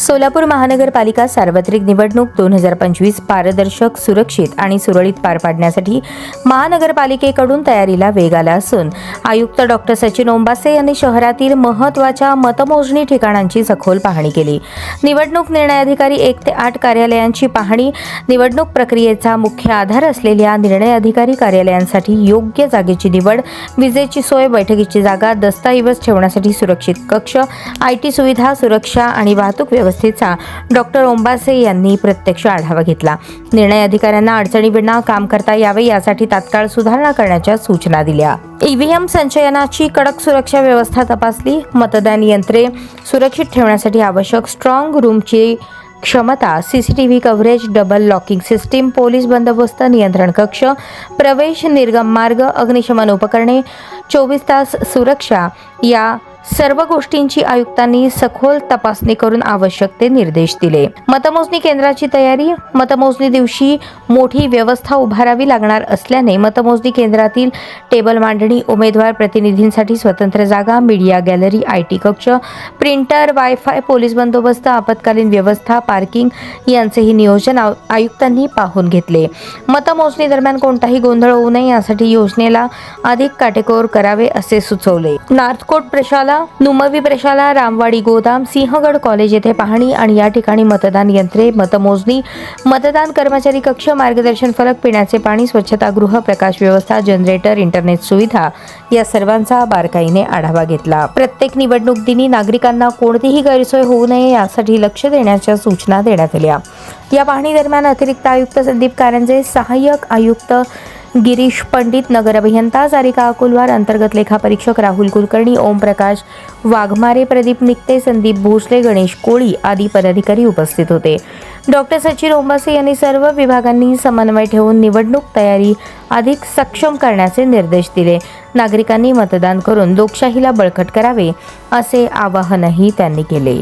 सोलापूर महानगरपालिका सार्वत्रिक निवडणूक 2025 पारदर्शक, सुरक्षित आणि सुरळीत पार पाडण्यासाठी महानगरपालिकेकडून तयारीला वेग आला असून आयुक्त डॉक्टर सचिन ओंबासे यांनी शहरातील महत्त्वाच्या मतमोजणी ठिकाणांची सखोल पाहणी केली। निवडणूक निर्णय अधिकारी 1 ते 8 कार्यालयांची पाहणी, निवडणूक प्रक्रियेचा मुख्य आधार असलेल्या निर्णय अधिकारी कार्यालयांसाठी योग्य जागेची निवड, विजेची सोय, बैठकीची जागा, दस्तऐवज ठेवण्यासाठी सुरक्षित कक्ष, IT सुविधा, सुरक्षा आणि वाहतूक व्यवस्थेचा डॉक्टर ओंबासे यांनी प्रत्यक्ष आढावा घेतला। निर्णय अधिकाऱ्यांना अडचणीविना काम करता यावे यासाठी तात्काळ सुधारणा करण्याच्या सूचना दिल्या। EVM संचयनाची कडक सुरक्षा व्यवस्था तपासली, मतदान यंत्रे सुरक्षित ठेवण्यासाठी आवश्यक स्ट्रॉंग रूमची क्षमता, CCTV coverage, double locking system, police बंदोबस्त, नियंत्रण कक्ष, प्रवेश निर्गम मार्ग, अग्निशमन उपकरणे, 24 तास सुरक्षा या सर्व गोष्टींची आयुक्तांनी सखोल तपासणी करून आवश्यक ते निर्देश दिले। मतमोजणी केंद्राची तयारी, मतमोजणी दिवशी मोठी व्यवस्था उभारावी लागणार असल्याने मतमोजणी केंद्रातील टेबल मांडणी, उमेदवार प्रतिनिधींसाठी स्वतंत्र जागा, मीडिया गॅलरी, IT कक्ष, प्रिंटर, वायफाय, पोलीस बंदोबस्त, आपत्कालीन व्यवस्था, पार्किंग यांचेही नियोजन आयुक्तांनी पाहून घेतले। मतमोजणी दरम्यान कोणताही गोंधळ होऊ नये यासाठी योजनेला अधिक काटेकोर करावे असे सुचवले। नार्थकोट प्रशाला, नुमवी प्रशाला, रामवाडी गोदाम, सिंहगड कॉलेज येथे पाहणी आणि या ठिकाणी मतदान यंत्रे, मतमोजणी, मतदान कर्मचारी कक्ष, मार्गदर्शन फलक, पिण्याचे पाणी, स्वच्छतागृह, प्रकाश व्यवस्था, जनरेटर, इंटरनेट सुविधा या सर्वांचा बारकाईने आढावा घेतला। प्रत्येक निवडणूक दिनी नागरिकांना कोणतीही गैरसोय होऊ नये यासाठी लक्ष देण्याच्या सूचना देण्यात आल्या। या पाहणी दरम्यान अतिरिक्त आयुक्त संदीप कारंजे, सहाय्यक आयुक्त गिरीश पंडित, नगर अभियंता सारिका अकुलवार, अंतर्गत लेखा परीक्षक राहुल कुलकर्णी, ओमप्रकाश वाघमारे, प्रदीप निकते, संदीप भोसले, गणेश कोळी आदी पदाधिकारी उपस्थित होते। डॉक्टर सचिन ओंबासे यांनी सर्व विभागांनी समन्वय ठेवून निवडणूक तयारी अधिक सक्षम करण्याचे निर्देश दिले। नागरिकांनी मतदान करून लोकशाहीला बळकट करावे असे आवाहनही त्यांनी केले।